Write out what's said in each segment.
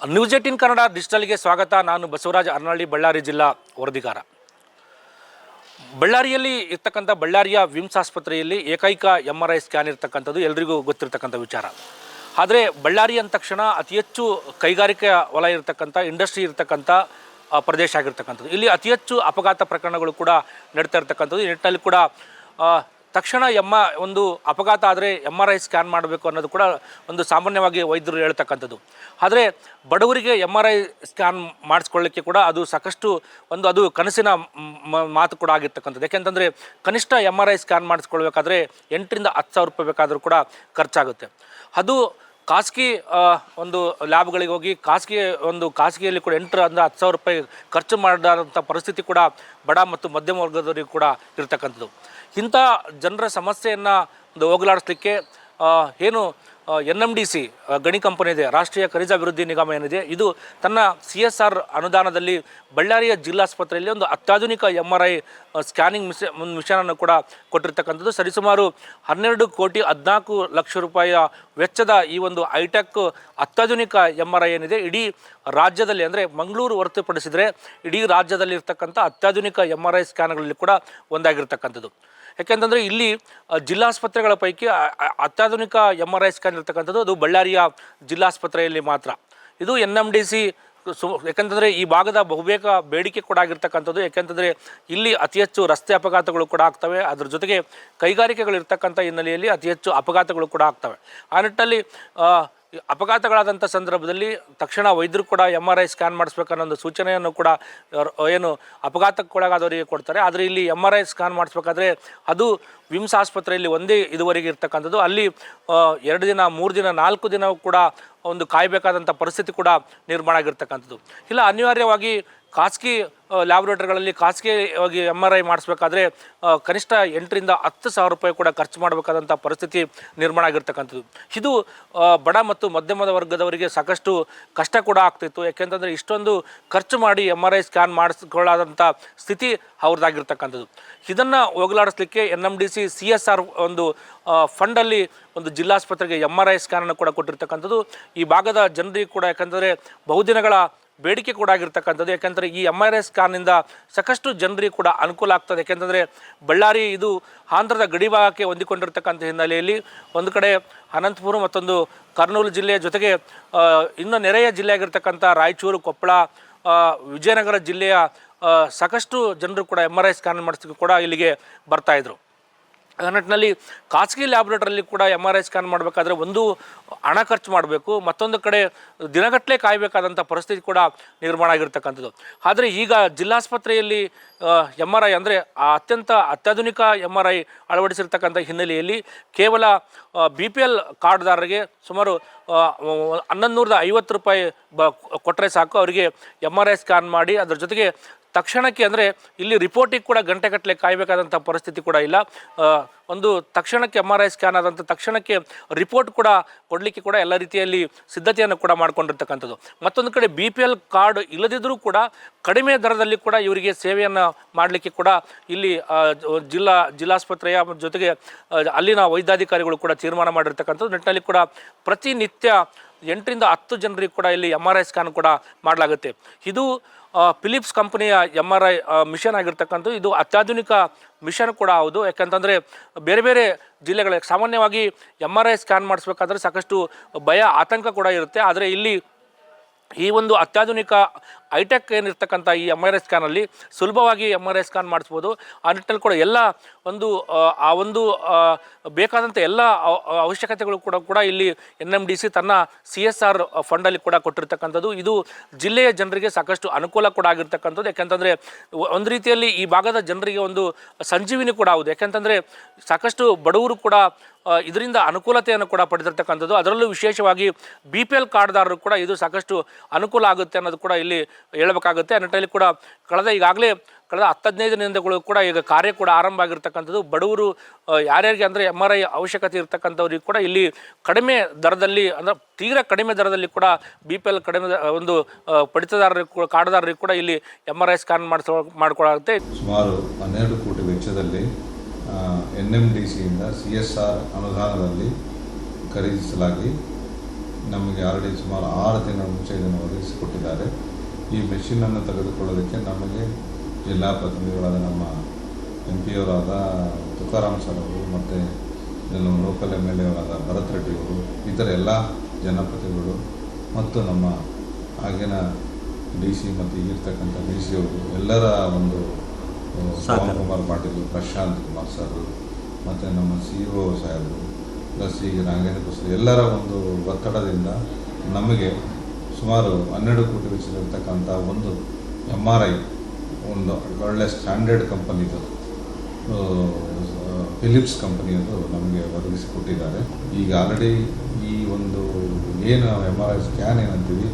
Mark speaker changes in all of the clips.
Speaker 1: News 18 Kannada ಡಿಜಿಟಲ್ಗೆ ಸ್ವಾಗತ. ನಾನು ಬಸವರಾಜ ಅರ್ನಳ್ಳಿ, ಬಳ್ಳಾರಿ ಜಿಲ್ಲಾ ವರದಿಗಾರ. ಬಳ್ಳಾರಿಯಲ್ಲಿ ಇರ್ತಕ್ಕಂಥ ಬಳ್ಳಾರಿಯ ವಿಮ್ಸ್ ಆಸ್ಪತ್ರೆಯಲ್ಲಿ ಏಕೈಕ MRI ಸ್ಕ್ಯಾನ್ ಇರ್ತಕ್ಕಂಥದ್ದು ಎಲ್ರಿಗೂ ಗೊತ್ತಿರ್ತಕ್ಕಂಥ ವಿಚಾರ. ಆದರೆ ಬಳ್ಳಾರಿ ಅಂದ ತಕ್ಷಣ ಅತಿ ಹೆಚ್ಚು ಕೈಗಾರಿಕೆ ವಲಯ ಇರ್ತಕ್ಕಂಥ, ಇಂಡಸ್ಟ್ರಿ ಇರ್ತಕ್ಕಂಥ ಪ್ರದೇಶ ಆಗಿರ್ತಕ್ಕಂಥದ್ದು. ಇಲ್ಲಿ ಅತಿ ಹೆಚ್ಚು ಅಪಘಾತ ಪ್ರಕರಣಗಳು ಕೂಡ ನಡೀತಾ ಇರ್ತಕ್ಕಂಥದ್ದು. ಈ ನಿಟ್ಟಿನಲ್ಲಿ ಕೂಡ ತಕ್ಷಣ ಒಂದು ಅಪಘಾತ ಆದರೆ MRI ಸ್ಕ್ಯಾನ್ ಮಾಡಬೇಕು ಅನ್ನೋದು ಕೂಡ ಒಂದು ಸಾಮಾನ್ಯವಾಗಿ ವೈದ್ಯರು ಹೇಳ್ತಕ್ಕಂಥದ್ದು. ಆದರೆ ಬಡವರಿಗೆ MRI ಸ್ಕ್ಯಾನ್ ಮಾಡಿಸ್ಕೊಳ್ಳಿಕ್ಕೆ ಕೂಡ ಅದು ಸಾಕಷ್ಟು ಅದು ಕನಸಿನ ಮಾತು ಕೂಡ ಆಗಿರ್ತಕ್ಕಂಥದ್ದು. ಯಾಕೆಂತಂದರೆ ಕನಿಷ್ಠ MRI ಸ್ಕ್ಯಾನ್ ಮಾಡಿಸ್ಕೊಳ್ಬೇಕಾದ್ರೆ 8,000 ರಿಂದ 10,000 ರೂಪಾಯಿ ಬೇಕಾದರೂ ಕೂಡ ಖರ್ಚಾಗುತ್ತೆ. ಅದು ಖಾಸಗಿ ಒಂದು ಲ್ಯಾಬ್ಗಳಿಗೆ ಹೋಗಿ ಖಾಸಗಿಯಲ್ಲಿ ಕೂಡ 8,000 ರಿಂದ 10,000 ರೂಪಾಯಿ ಖರ್ಚು ಮಾಡೋಂಥ ಪರಿಸ್ಥಿತಿ ಕೂಡ ಬಡ ಮತ್ತು ಮಧ್ಯಮ ವರ್ಗದವರಿಗೆ ಕೂಡ ಇರ್ತಕ್ಕಂಥದ್ದು. ಇಂಥ ಜನರ ಸಮಸ್ಯೆಯನ್ನು ಹೋಗಲಾಡಿಸ್ಲಿಕ್ಕೆ ಏನು NMDC ಗಣಿ ಕಂಪನಿ ಇದೆ, ರಾಷ್ಟ್ರೀಯ ಖನಿಜ ಅಭಿವೃದ್ಧಿ ನಿಗಮ ಏನಿದೆ, ಇದು ತನ್ನ CSR ಅನುದಾನದಲ್ಲಿ ಬಳ್ಳಾರಿಯ ಜಿಲ್ಲಾಸ್ಪತ್ರೆಯಲ್ಲಿ ಒಂದು ಅತ್ಯಾಧುನಿಕ MRI ಸ್ಕ್ಯಾನಿಂಗ್ ಮಿಷನನ್ನು ಕೂಡ ಕೊಟ್ಟಿರ್ತಕ್ಕಂಥದ್ದು. ಸರಿಸುಮಾರು 12,14,00,000 ರೂಪಾಯಿಯ ವೆಚ್ಚದ ಈ ಒಂದು ಹೈಟೆಕ್ ಅತ್ಯಾಧುನಿಕ MRI ಏನಿದೆ, ಇಡೀ ರಾಜ್ಯದಲ್ಲಿ ಅಂದರೆ ಮಂಗಳೂರು ಹೊರತುಪಡಿಸಿದರೆ ಇಡೀ ರಾಜ್ಯದಲ್ಲಿ ಇರ್ತಕ್ಕಂಥ ಅತ್ಯಾಧುನಿಕ MRI ಸ್ಕ್ಯಾನ್ಗಳಲ್ಲಿ ಕೂಡ ಒಂದಾಗಿರ್ತಕ್ಕಂಥದ್ದು. ಯಾಕೆಂತಂದರೆ ಇಲ್ಲಿ ಜಿಲ್ಲಾಸ್ಪತ್ರೆಗಳ ಪೈಕಿ ಅತ್ಯಾಧುನಿಕ MRI ಸ್ಕ್ಯಾನ್ ಇರ್ತಕ್ಕಂಥದ್ದು ಅದು ಬಳ್ಳಾರಿಯ ಜಿಲ್ಲಾಸ್ಪತ್ರೆಯಲ್ಲಿ ಮಾತ್ರ. ಇದು NMDC ಯಾಕೆಂತಂದರೆ ಈ ಭಾಗದ ಬಹುಬೇಗ ಬೇಡಿಕೆ ಕೂಡ ಆಗಿರ್ತಕ್ಕಂಥದ್ದು. ಯಾಕೆಂತಂದರೆ ಇಲ್ಲಿ ಅತಿ ಹೆಚ್ಚು ರಸ್ತೆ ಅಪಘಾತಗಳು ಕೂಡ ಆಗ್ತವೆ, ಅದ್ರ ಜೊತೆಗೆ ಕೈಗಾರಿಕೆಗಳು ಇರ್ತಕ್ಕಂಥ ಹಿನ್ನೆಲೆಯಲ್ಲಿ ಅತಿ ಹೆಚ್ಚು ಅಪಘಾತಗಳು ಕೂಡ ಆಗ್ತವೆ. ಆ ನಿಟ್ಟಿನಲ್ಲಿ ಅಪಘಾತಗಳಾದಂಥ ಸಂದರ್ಭದಲ್ಲಿ ತಕ್ಷಣ ವೈದ್ಯರು ಕೂಡ MRI ಸ್ಕ್ಯಾನ್ ಮಾಡಿಸ್ಬೇಕನ್ನೋ ಒಂದು ಸೂಚನೆಯನ್ನು ಕೂಡ ಏನು ಅಪಘಾತಕ್ಕೊಳಗಾದವರಿಗೆ ಕೊಡ್ತಾರೆ. ಆದರೆ ಇಲ್ಲಿ MRI ಸ್ಕ್ಯಾನ್ ಮಾಡಿಸ್ಬೇಕಾದ್ರೆ ಅದು ವಿಮ್ಸ್ ಆಸ್ಪತ್ರೆಯಲ್ಲಿ ಒಂದೇ ಇದುವರೆಗೆ ಇರ್ತಕ್ಕಂಥದ್ದು. ಅಲ್ಲಿ 2 ದಿನ 3 ದಿನ 4 ದಿನ ಕೂಡ ಒಂದು ಕಾಯಬೇಕಾದಂಥ ಪರಿಸ್ಥಿತಿ ಕೂಡ ನಿರ್ಮಾಣ ಆಗಿರ್ತಕ್ಕಂಥದ್ದು. ಇಲ್ಲ ಅನಿವಾರ್ಯವಾಗಿ ಖಾಸಗಿ ಲ್ಯಾಬ್ರೇಟರಿಗಳಲ್ಲಿ ಖಾಸಗಿಯಾಗಿ MRI ಮಾಡಿಸ್ಬೇಕಾದ್ರೆ ಕನಿಷ್ಠ 8,000 ರಿಂದ 10,000 ರೂಪಾಯಿ ಕೂಡ ಖರ್ಚು ಮಾಡಬೇಕಾದಂಥ ಪರಿಸ್ಥಿತಿ ನಿರ್ಮಾಣ ಆಗಿರ್ತಕ್ಕಂಥದ್ದು. ಇದು ಬಡ ಮತ್ತು ಮಧ್ಯಮದ ವರ್ಗದವರಿಗೆ ಸಾಕಷ್ಟು ಕಷ್ಟ ಕೂಡ ಆಗ್ತಿತ್ತು. ಯಾಕೆಂತಂದರೆ ಇಷ್ಟೊಂದು ಖರ್ಚು ಮಾಡಿ MRI ಸ್ಕ್ಯಾನ್ ಮಾಡಿಸ್ಕೊಳ್ಳಾದಂಥ ಸ್ಥಿತಿ ಅವ್ರದ್ದಾಗಿರ್ತಕ್ಕಂಥದ್ದು. ಇದನ್ನು ಹೋಗಲಾಡಿಸ್ಲಿಕ್ಕೆ NMDC CSR ಒಂದು ಫಂಡಲ್ಲಿ ಒಂದು ಜಿಲ್ಲಾಸ್ಪತ್ರೆಗೆ MRI ಸ್ಕ್ಯಾನನ್ನು ಕೂಡ ಕೊಟ್ಟಿರ್ತಕ್ಕಂಥದ್ದು. ಈ ಭಾಗದ ಜನರಿಗೆ ಕೂಡ ಯಾಕಂದರೆ ಬಹುದಿನಗಳ ಬೇಡಿಕೆ ಕೂಡ ಆಗಿರ್ತಕ್ಕಂಥದ್ದು. ಯಾಕೆಂದರೆ ಈ MRI ಸ್ಕ್ಯಾನಿಂದ ಸಾಕಷ್ಟು ಜನರಿಗೆ ಕೂಡ ಅನುಕೂಲ ಆಗ್ತದೆ. ಯಾಕೆಂತಂದರೆ ಬಳ್ಳಾರಿ ಇದು ಆಂಧ್ರದ ಗಡಿ ಭಾಗಕ್ಕೆ ಹೊಂದಿಕೊಂಡಿರ್ತಕ್ಕಂಥ ಹಿನ್ನೆಲೆಯಲ್ಲಿ ಒಂದು ಕಡೆ ಅನಂತಪುರ, ಮತ್ತೊಂದು ಕರ್ನೂಲು ಜಿಲ್ಲೆಯ ಜೊತೆಗೆ ಇನ್ನು ನೆರೆಯ ಜಿಲ್ಲೆಯಾಗಿರ್ತಕ್ಕಂಥ ರಾಯಚೂರು, ಕೊಪ್ಪಳ, ವಿಜಯನಗರ ಜಿಲ್ಲೆಯ ಸಾಕಷ್ಟು ಜನರು ಕೂಡ MRI ಸ್ಕ್ಯಾನ್ ಮಾಡಿಸೋಕ್ಕೆ ಕೂಡ ಇಲ್ಲಿಗೆ ಬರ್ತಾಯಿದ್ರು. ಆ ನಿಟ್ಟಿನಲ್ಲಿ ಖಾಸಗಿ ಲ್ಯಾಬ್ರೇಟರಲ್ಲಿ ಕೂಡ MRI ಸ್ಕ್ಯಾನ್ ಮಾಡಬೇಕಾದ್ರೆ ಒಂದು ಹಣ ಖರ್ಚು ಮಾಡಬೇಕು, ಮತ್ತೊಂದು ಕಡೆ ದಿನಗಟ್ಟಲೆ ಕಾಯಬೇಕಾದಂಥ ಪರಿಸ್ಥಿತಿ ಕೂಡ ನಿರ್ಮಾಣ ಆಗಿರ್ತಕ್ಕಂಥದ್ದು. ಆದರೆ ಈಗ ಜಿಲ್ಲಾಸ್ಪತ್ರೆಯಲ್ಲಿ MRI ಅಂದರೆ ಅತ್ಯಾಧುನಿಕ MRI ಅಳವಡಿಸಿರ್ತಕ್ಕಂಥ ಹಿನ್ನೆಲೆಯಲ್ಲಿ ಕೇವಲ BPL ಕಾರ್ಡ್ದಾರರಿಗೆ ಸುಮಾರು 1,150 ರೂಪಾಯಿ ಕೊಟ್ಟರೆ ಸಾಕು, ಅವರಿಗೆ MRI ಸ್ಕ್ಯಾನ್ ಮಾಡಿ ಅದರ ಜೊತೆಗೆ ತಕ್ಷಣಕ್ಕೆ ಅಂದರೆ ಇಲ್ಲಿ ರಿಪೋರ್ಟಿಗೆ ಕೂಡ ಗಂಟೆಗಟ್ಟಲೆ ಕಾಯಬೇಕಾದಂಥ ಪರಿಸ್ಥಿತಿ ಕೂಡ ಇಲ್ಲ. ಒಂದು ತಕ್ಷಣಕ್ಕೆ MRI ಸ್ಕ್ಯಾನ್ ಆದಂಥ ತಕ್ಷಣಕ್ಕೆ ರಿಪೋರ್ಟ್ ಕೂಡ ಕೊಡಲಿಕ್ಕೆ ಕೂಡ ಎಲ್ಲ ರೀತಿಯಲ್ಲಿ ಸಿದ್ಧತೆಯನ್ನು ಕೂಡ ಮಾಡ್ಕೊಂಡಿರ್ತಕ್ಕಂಥದ್ದು. ಮತ್ತೊಂದು ಕಡೆ BPL ಕಾರ್ಡ್ ಇಲ್ಲದಿದ್ದರೂ ಕೂಡ ಕಡಿಮೆ ದರದಲ್ಲಿ ಕೂಡ ಇವರಿಗೆ ಸೇವೆಯನ್ನು ಮಾಡಲಿಕ್ಕೆ ಕೂಡ ಇಲ್ಲಿ ಜಿಲ್ಲಾಸ್ಪತ್ರೆಯ ಜೊತೆಗೆ ಅಲ್ಲಿನ ವೈದ್ಯಾಧಿಕಾರಿಗಳು ಕೂಡ ತೀರ್ಮಾನ ಮಾಡಿರ್ತಕ್ಕಂಥದ್ದು. ನಿಟ್ಟಿನಲ್ಲಿ ಕೂಡ ಪ್ರತಿನಿತ್ಯ 8 ರಿಂದ 10 ಜನರಿಗೆ ಕೂಡ ಇಲ್ಲಿ MRI ಸ್ಕ್ಯಾನ್ ಕೂಡ ಮಾಡಲಾಗುತ್ತೆ. ಇದು ಫಿಲಿಪ್ಸ್ ಕಂಪನಿಯ MRI ಮಿಷನ್ ಆಗಿರ್ತಕ್ಕಂಥದ್ದು. ಇದು ಅತ್ಯಾಧುನಿಕ ಮಿಷನ್ ಕೂಡ ಹೌದು. ಯಾಕಂತಂದರೆ ಬೇರೆ ಬೇರೆ ಜಿಲ್ಲೆಗಳಿಗೆ ಸಾಮಾನ್ಯವಾಗಿ MRI ಸ್ಕ್ಯಾನ್ ಮಾಡಿಸ್ಬೇಕಾದ್ರೆ ಸಾಕಷ್ಟು ಭಯ, ಆತಂಕ ಕೂಡ ಇರುತ್ತೆ. ಆದರೆ ಇಲ್ಲಿ ಈ ಒಂದು ಅತ್ಯಾಧುನಿಕ ಹೈಟೆಕ್ ಏನಿರ್ತಕ್ಕಂಥ ಈ MRI ಸ್ಕ್ಯಾನಲ್ಲಿ ಸುಲಭವಾಗಿ MRI ಸ್ಕ್ಯಾನ್ ಮಾಡಿಸ್ಬೋದು. ಆ ನಿಟ್ಟಿನಲ್ಲಿ ಕೂಡ ಎಲ್ಲ ಒಂದು ಬೇಕಾದಂಥ ಎಲ್ಲ ಅವಶ್ಯಕತೆಗಳು ಕೂಡ ಇಲ್ಲಿ NMDC ತನ್ನ CSR ಫಂಡಲ್ಲಿ ಕೂಡ ಕೊಟ್ಟಿರ್ತಕ್ಕಂಥದ್ದು. ಇದು ಜಿಲ್ಲೆಯ ಜನರಿಗೆ ಸಾಕಷ್ಟು ಅನುಕೂಲ ಕೂಡ ಆಗಿರ್ತಕ್ಕಂಥದ್ದು. ಯಾಕೆಂತಂದರೆ ಒಂದು ರೀತಿಯಲ್ಲಿ ಈ ಭಾಗದ ಜನರಿಗೆ ಒಂದು ಸಂಜೀವಿನಿ ಕೂಡ ಹೌದು. ಯಾಕೆಂತಂದರೆ ಸಾಕಷ್ಟು ಬಡವರು ಕೂಡ ಇದರಿಂದ ಅನುಕೂಲತೆಯನ್ನು ಕೂಡ ಪಡೆದಿರ್ತಕ್ಕಂಥದ್ದು. ಅದರಲ್ಲೂ ವಿಶೇಷವಾಗಿ BPL ಕಾರ್ಡ್ದಾರರು ಕೂಡ ಇದು ಸಾಕಷ್ಟು ಅನುಕೂಲ ಆಗುತ್ತೆ ಅನ್ನೋದು ಕೂಡ ಇಲ್ಲಿ ಹೇಳಬೇಕಾಗುತ್ತೆ. ಆ ನಿಟ್ಟಿನಲ್ಲಿ ಕೂಡ ಈಗಾಗಲೇ ಕಳೆದ 10-15 ದಿನಗಳು ಕೂಡ ಈಗ ಕಾರ್ಯ ಕೂಡ ಆರಂಭ ಆಗಿರ್ತಕ್ಕಂಥದ್ದು. ಬಡವರು ಯಾರ್ಯಾರಿಗೆ ಅಂದರೆ MRI ಅವಶ್ಯಕತೆ ಇರ್ತಕ್ಕಂಥವ್ರಿಗೆ ಕೂಡ ಇಲ್ಲಿ ಕಡಿಮೆ ದರದಲ್ಲಿ ಅಂದರೆ ತೀರಾ ಕಡಿಮೆ ದರದಲ್ಲಿ ಕೂಡ BPL ಕಡಿಮೆ ಒಂದು ಪಡಿತದಾರರಿಗೆ ಕೂಡ ಕಾರ್ಡ್ದಾರರಿಗೆ ಕೂಡ ಇಲ್ಲಿ MRI ಸ್ಕ್ಯಾನ್ ಮಾಡಿಕೊಳ್ಳಾಗುತ್ತೆ.
Speaker 2: ಸುಮಾರು 12 ಕೋಟಿ ವೆಚ್ಚದಲ್ಲಿ NMDCಯಿಂದ CSR ಅನುದಾನದಲ್ಲಿ ಖರೀದಿಸಲಾಗಿ ನಮಗೆ ಆಲ್ರೆಡಿ ಸುಮಾರು 6 ತಿಂಗಳ ಮುಂಚೆ ಇದನ್ನು ಒದಗಿಸಿಕೊಟ್ಟಿದ್ದಾರೆ. ಈ ಮೆಷಿನನ್ನು ತೆಗೆದುಕೊಳ್ಳೋದಕ್ಕೆ ನಮಗೆ ಜಿಲ್ಲಾ ಪ್ರತಿನಿಧಿಗಳಾದ ನಮ್ಮ MP ಅವರಾದ ತುಕಾರಾಮ್ ಸರ್ ಅವರು ಮತ್ತು ನಮ್ಮ ಲೋಕಲ್ MLA ಅವರಾದ ಭರತ್ ರೆಡ್ಡಿ ಅವರು, ಇತರ ಎಲ್ಲ ಜನಪ್ರತಿನಿಧಿಗಳು ಮತ್ತು ನಮ್ಮ ಆಗಿನ DC ಮತ್ತು ಈಗಿರ್ತಕ್ಕಂಥ DC ಅವರು ಎಲ್ಲರ ಒಂದು ಪವನ್ ಕುಮಾರ್ ಪಾಟೀಲ್, ಪ್ರಶಾಂತ್ ಕುಮಾರ್ ಸರ್ ಮತ್ತು ನಮ್ಮ CEO ಸಾಹೇಬರು ಪ್ಲಸ್ ಈಗ ನಾಗೇಂದ್ರ ಪ್ರಸಾದ್ ಎಲ್ಲರ ಒಂದು ಒತ್ತಡದಿಂದ ನಮಗೆ ಸುಮಾರು 12 ಕೋಟಿ ವೆಚ್ಚದಲ್ಲಿರ್ತಕ್ಕಂಥ ಒಂದು MRI ಒಂದು ಒಳ್ಳೆ ಸ್ಟ್ಯಾಂಡರ್ಡ್ ಕಂಪನಿದು ಫಿಲಿಪ್ಸ್ ಕಂಪನಿಯದು ನಮಗೆ ಒದಗಿಸಿಕೊಟ್ಟಿದ್ದಾರೆ. ಈಗ ಆಲ್ರೆಡಿ ಈ ಒಂದು ಏನು MRI ಸ್ಕ್ಯಾನ್ ಏನಂತೀವಿ,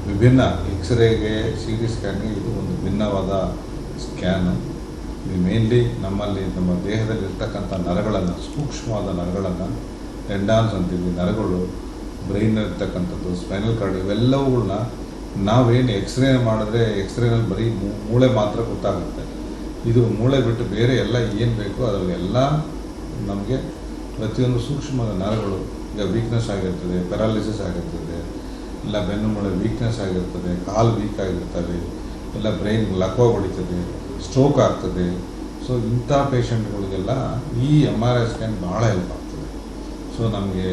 Speaker 2: ವಿಭಿನ್ನ ಎಕ್ಸ್ರೇಗೆ, CT ಸ್ಕ್ಯಾನ್ಗೆ ಇದು ಒಂದು ಭಿನ್ನವಾದ ಸ್ಕ್ಯಾನು. ಇದು ಮೇನ್ಲಿ ನಮ್ಮಲ್ಲಿ ನಮ್ಮ ದೇಹದಲ್ಲಿರ್ತಕ್ಕಂಥ ನರಗಳನ್ನು, ಸೂಕ್ಷ್ಮವಾದ ನರಗಳನ್ನು, ಟೆಂಡಾನ್ಸ್ ಅಂತೀವಿ, ನರಗಳು, ಬ್ರೈನ್ ಇರ್ತಕ್ಕಂಥದ್ದು, ಸ್ಪೈನಲ್ ಕಾರ್ಡ್, ಇವೆಲ್ಲವುಗಳನ್ನ ನಾವೇನು ಎಕ್ಸ್ರೇ ಮಾಡಿದ್ರೆ ಎಕ್ಸ್ರೇನಲ್ಲಿ ಬರೀ ಮೂಳೆ ಮಾತ್ರ ಗೊತ್ತಾಗುತ್ತೆ. ಇದು ಮೂಳೆ ಬಿಟ್ಟು ಬೇರೆ ಎಲ್ಲ ಏನು ಬೇಕೋ ಅದರಲ್ಲೆಲ್ಲ ನಮಗೆ ಪ್ರತಿಯೊಂದು ಸೂಕ್ಷ್ಮವಾದ ನರಗಳು, ಈಗ ವೀಕ್ನೆಸ್ ಆಗಿರ್ತದೆ, ಪ್ಯಾರಾಲಿಸಿಸ್ ಆಗಿರ್ತದೆ, ಇಲ್ಲ ಬೆನ್ನು ಮೂಳೆ ವೀಕ್ನೆಸ್ ಆಗಿರ್ತದೆ, ಕಾಲು ವೀಕ್ ಆಗಿರ್ತವೆ, ಇಲ್ಲ ಬ್ರೈನ್ ಲಕ್ವ ಹೊಡಿತದೆ, ಸ್ಟ್ರೋಕ್ ಆಗ್ತದೆ. ಸೊ ಇಂಥ ಪೇಷಂಟ್ಗಳಿಗೆಲ್ಲ ಈ MRI ಸ್ಕ್ಯಾನ್ ಭಾಳ ಹೆಲ್ಪ್ ಆಗ್ತದೆ. ಸೊ ನಮಗೆ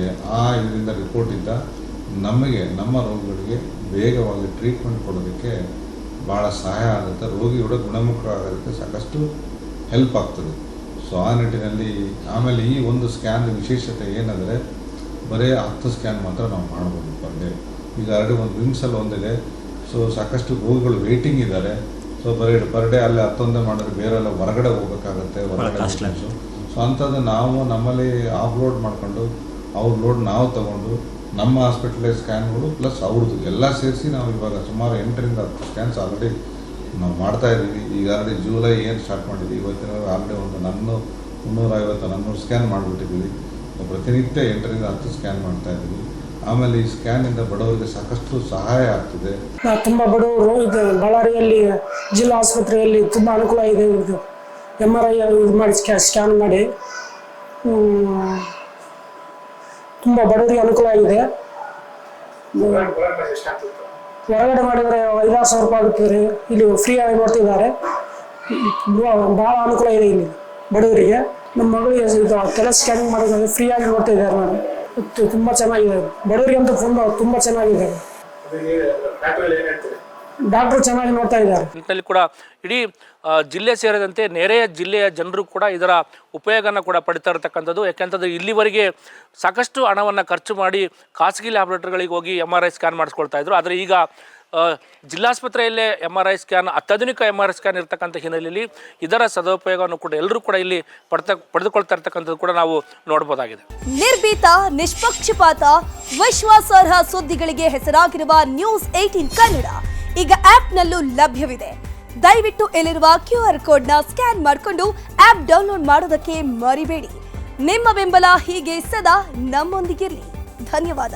Speaker 2: ಇದರಿಂದ ರಿಪೋರ್ಟ್ ಇದ್ದ ನಮಗೆ ನಮ್ಮ ರೋಗಿಗಳಿಗೆ ಬೇಗವಾಗಿ ಟ್ರೀಟ್ಮೆಂಟ್ ಕೊಡೋದಕ್ಕೆ ಭಾಳ ಸಹಾಯ ಆಗುತ್ತೆ. ರೋಗಿಗಳು ಗುಣಮುಖರಾಗೋದಕ್ಕೆ ಸಾಕಷ್ಟು ಹೆಲ್ಪ್ ಆಗ್ತದೆ. ಸೊ ಆ ನಿಟ್ಟಿನಲ್ಲಿ ಆಮೇಲೆ ಈ ಒಂದು ಸ್ಕ್ಯಾನ್ ವಿಶೇಷತೆ ಏನಂದರೆ ಬರೀ 10 ಸ್ಕ್ಯಾನ್ ಮಾತ್ರ ನಾವು ಮಾಡ್ಬೋದು ಪರ್ ಡೇ. ಈಗ ಆಲ್ರೆಡಿ ಒಂದು ವಿಮ್ಸಲ್ಲಿ ಒಂದಿದೆ. ಸೊ ಸಾಕಷ್ಟು ರೋಗಿಗಳು ವೇಟಿಂಗ್ ಇದ್ದಾರೆ. ಸೊ ಬರೀ ಪರ್ ಡೇ ಅಲ್ಲೇ 10 ಮಾಡಿದ್ರೆ ಬೇರೆಲ್ಲ ಹೊರಗಡೆ ಹೋಗಬೇಕಾಗತ್ತೆ, ಹೊರಗಡೆ. ಸೊ ಅಂಥದ್ದು ನಾವು ನಮ್ಮಲ್ಲಿ ಆಫ್ಲೋಡ್ ಮಾಡ್ಕೊಂಡು ಅವ್ರ ಲೋಡ್ ನಾವು ತೊಗೊಂಡು ನಮ್ಮ ಹಾಸ್ಪಿಟಲೇ ಸ್ಕ್ಯಾನ್ಗಳು ಪ್ಲಸ್ ಅವ್ರದ್ದು ಎಲ್ಲ ಸೇರಿಸಿ ನಾವು ಇವಾಗ ಸುಮಾರು 8ರಿಂದ 10 ಸ್ಕ್ಯಾನ್ಸ್ ಆಲ್ರೆಡಿ ನಾವು ಮಾಡ್ತಾಯಿದ್ದೀವಿ. ಈಗ ಆಲ್ರೆಡಿ ಜುಲೈ ಏನು ಸ್ಟಾರ್ಟ್ ಮಾಡಿದ್ದೀವಿ, ಇವತ್ತಿನ ಆಲ್ರೆಡಿ ಒಂದು 350-400 ಸ್ಕ್ಯಾನ್ ಮಾಡಿಬಿಟ್ಟಿದ್ದೀವಿ. ಪ್ರತಿನಿತ್ಯ 8ರಿಂದ 10 ಸ್ಕ್ಯಾನ್ ಮಾಡ್ತಾಯಿದ್ದೀವಿ. ಆಮೇಲೆ ಈ ಸ್ಕ್ಯಾನಿಂದ ಬಡವರಿಗೆ ಸಾಕಷ್ಟು ಸಹಾಯ ಆಗ್ತದೆ.
Speaker 3: ತುಂಬ ಬಡವರು ಇದು ಬಳ್ಳಾರಿಯಲ್ಲಿ ಜಿಲ್ಲಾ ಆಸ್ಪತ್ರೆಯಲ್ಲಿ ತುಂಬ ಅನುಕೂಲ ಇದೆ. ಇದು MRI ಇದು ಮಾಡಿ ಸ್ಕ್ಯಾನ್ ಮಾಡಿ ತುಂಬ ಬಡವರಿಗೆ ಅನುಕೂಲ ಆಗಿದೆ. ಹೊರಗಡೆ ಮಾಡಿದರೆ 5,000-6,000 ರೂಪಾಯಿ ಆಗುತ್ತೆ. ಇಲ್ಲಿ ಫ್ರೀಯಾಗಿ ನೋಡ್ತಿದ್ದಾರೆ. ಭಾಳ ಅನುಕೂಲ ಇದೆ ಇಲ್ಲಿ ಬಡವರಿಗೆ. ನಮ್ಮ ಮಗಳಿಗೆ ಇದು ಕೆಲ ಸ್ಕ್ಯಾನಿಂಗ್ ಮಾಡೋದು ಫ್ರೀಯಾಗಿ ನೋಡ್ತಿದ್ದಾರೆ ನಾನು. ತುಂಬ ಚೆನ್ನಾಗಿದೆ, ಬಡವರಿಗಂತೂ ತುಂಬ ಚೆನ್ನಾಗಿದೆ. ಡಾಕ್ಟ್ರು ಚೆನ್ನಾಗಿ ನೋಡ್ತಾ ಇದ್ದಾರೆ.
Speaker 1: ನಿಟ್ಟಿನಲ್ಲಿ ಕೂಡ ಇಡೀ ಜಿಲ್ಲೆ ಸೇರಿದಂತೆ ನೆರೆಯ ಜಿಲ್ಲೆಯ ಜನರು ಕೂಡ ಇದರ ಉಪಯೋಗನ ಕೂಡ ಪಡಿತಾ ಇರತಕ್ಕಂಥದ್ದು. ಯಾಕೆಂತಂದರೆ ಇಲ್ಲಿವರೆಗೆ ಸಾಕಷ್ಟು ಹಣವನ್ನು ಖರ್ಚು ಮಾಡಿ ಖಾಸಗಿ ಲ್ಯಾಬ್ರೇಟರಿಗಳಿಗೆ ಹೋಗಿ MRI ಸ್ಕ್ಯಾನ್ ಮಾಡಿಸ್ಕೊಳ್ತಾ ಇದ್ರು. ಆದರೆ ಈಗ ಜಿಲ್ಲಾಸ್ಪತ್ರೆಯಲ್ಲೇ MRI ಸ್ಕ್ಯಾನ್, ಅತ್ಯಾಧುನಿಕ MRI ಸ್ಕ್ಯಾನ್ ಇರತಕ್ಕಂಥ ಹಿನ್ನೆಲೆಯಲ್ಲಿ ಇದರ ಸದುಪಯೋಗವನ್ನು ಕೂಡ ಎಲ್ಲರೂ ಕೂಡ ಇಲ್ಲಿ ಪಡೆದುಕೊಳ್ತಾ ಇರ್ತಕ್ಕಂಥದ್ದು ಕೂಡ ನಾವು ನೋಡ್ಬೋದಾಗಿದೆ.
Speaker 4: ನಿರ್ಭೀತ, ನಿಷ್ಪಕ್ಷಪಾತ, ವಿಶ್ವಾಸಾರ್ಹ ಸುದ್ದಿಗಳಿಗೆ ಹೆಸರಾಗಿರುವ ನ್ಯೂಸ್ 18 ಕನ್ನಡ ಈಗ ಆಪ್ನಲ್ಲೂ ಲಭ್ಯವಿದೆ. ದಯವಿಟ್ಟು ಇಲ್ಲಿರುವ QR ಕೋಡ್ನ ಸ್ಕ್ಯಾನ್ ಮಾಡಿಕೊಂಡು ಆಪ್ ಡೌನ್ಲೋಡ್ ಮಾಡೋದಕ್ಕೆ ಮರಿಬೇಡಿ. ನಿಮ್ಮ ಬೆಂಬಲ ಹೀಗೆ ಸದಾ ನಮ್ಮೊಂದಿಗಿರಲಿ. ಧನ್ಯವಾದ.